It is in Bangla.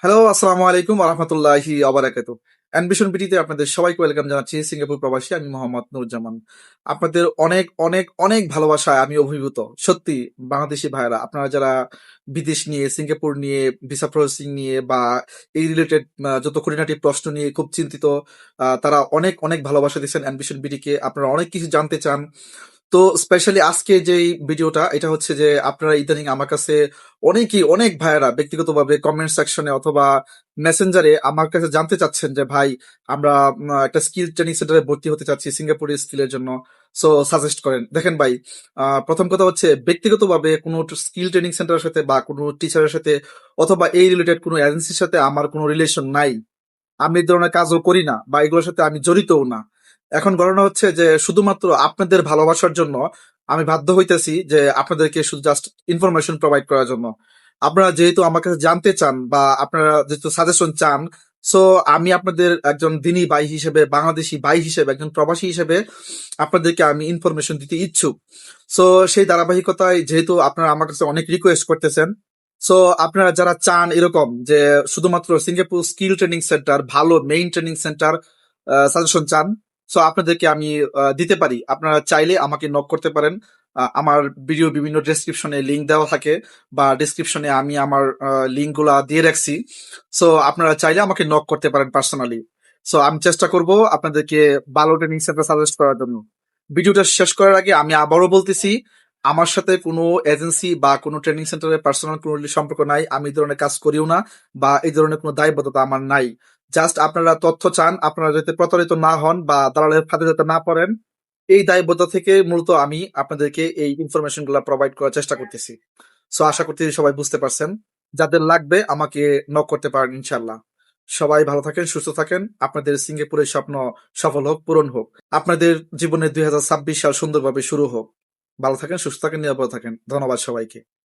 হ্যালো, আসসালামু আলাইকুম ওয়া রাহমাতুল্লাহি ওয়া বারাকাতুহু। অ্যানভিশন বিটিতে আপনাদের সবাইকে ওয়েলকাম জানাচ্ছি। সিঙ্গাপুর প্রবাসী আমি মোহাম্মদ নুরুজ্জামান। আপনাদের অনেক, অনেক, অনেক ভালোবাসায় আমি অভিভূত। সত্যি বাংলাদেশী ভাইয়েরা আপনারা যারা বিদেশ নিয়ে, সিঙ্গাপুর নিয়ে, ভিসা প্রসেসিং নিয়ে বা এই রিলেটেড যত খুঁটিনাটি প্রশ্ন নিয়ে খুব চিন্তিত, তারা অনেক, অনেক ভালোবাসা দিচ্ছেন অ্যানভিশন বিটিকে। আপনারা অনেক কিছু জানতে চান। তো স্পেশালি আজকে যেই ভিডিওটা এটা হচ্ছে যে আপনারা ইদানিং আমার কাছে অনেকেই অনেক ভাইয়েরা ব্যক্তিগতভাবে কমেন্ট সেকশনে অথবা মেসেঞ্জারে আমার কাছে জানতে চাচ্ছেন যে ভাই আমরা একটা স্কিল ট্রেনিং সেন্টারে ভর্তি হতে চাচ্ছি সিঙ্গাপুরের স্কিলের জন্য। সো সাজেস্ট করেন। দেখেন ভাই, প্রথম কথা হচ্ছে ব্যক্তিগতভাবে কোনো স্কিল ট্রেনিং সেন্টারের সাথে বা কোনো টিচারের সাথে অথবা এই রিলেটেড কোনো এজেন্সির সাথে আমার কোনো রিলেশন নাই। আমি এই ধরনের কাজও করি না বা এগুলোর সাথে আমি জড়িতও না। এখন ঘটনা হচ্ছে যে শুধুমাত্র আপনাদের ভালোবাসার জন্য আমি বাধ্য হইতেছি যে আপনাদেরকে শুধু জাস্ট ইনফরমেশন প্রোভাইড করার জন্য। আপনারা যেহেতু আমার কাছে জানতে চান বা আপনারা যেহেতু সাজেশন চান, সো আমি আপনাদের একজন দিনী ভাই হিসেবে, বাংলাদেশি ভাই হিসেবে, একজন প্রবাসী হিসেবে আপনাদেরকে আমি ইনফরমেশন দিতে ইচ্ছুক। সো সেই ধারাবাহিকতায় যেহেতু আপনারা আমার কাছে অনেক রিকোয়েস্ট করতেছেন, সো আপনারা যারা চান এরকম যে শুধুমাত্র সিঙ্গাপুর স্কিল ট্রেনিং সেন্টার, ভালো মেইন ট্রেনিং সেন্টার সাজেশন চান, সো আপনাদেরকে আমি দিতে পারি। আপনারা চাইলে আমাকে নক করতে পারেন। আমার ভিডিও বিভিন্ন ডেসক্রিপশনে লিংক দেওয়া থাকে বা ডেসক্রিপশনে আমি আমার লিংক গুলা দিয়ে রাখছি। সো আপনারা চাইলে আমাকে নক করতে পারেন পার্সোনালি। সো আমি চেষ্টা করব আপনাদেরকে ভালো ট্রেনিং সেন্টার সাজেস্ট করার জন্য। ভিডিওটা শেষ করার আগে আমি আবারও বলতেছি, আমার সাথে কোনো এজেন্সি বা কোনো ট্রেনিং সেন্টারের পার্সোনাল কোনো সম্পর্ক নাই। আমি এই ধরনের কাজ করিও না বা এই ধরনের কোনো দায়বদ্ধতা আমার নাই। জাস্ট আপনারা তথ্য চান, আপনারা যাতে প্রতারিত না হন বা দালালের ফাঁদে যাতে না পড়েন, এই দায়বদ্ধতা থেকে মূলত আমি আপনাদেরকে এই ইনফরমেশন গুলা প্রোভাইড করার চেষ্টা করতেছি। সো আশা করতেছি সবাই বুঝতে পারছেন। যাদের লাগবে আমাকে নক করতে পারেন ইনশাল্লাহ। সবাই ভালো থাকেন, সুস্থ থাকেন। আপনাদের সিঙ্গাপুরের স্বপ্ন সফল হোক, পূরণ হোক। আপনাদের জীবনে 2026 সাল সুন্দরভাবে শুরু হোক। ভালো থাকেন, সুস্থ থাকেন, নিরাপদ থাকেন। ধন্যবাদ সবাইকে।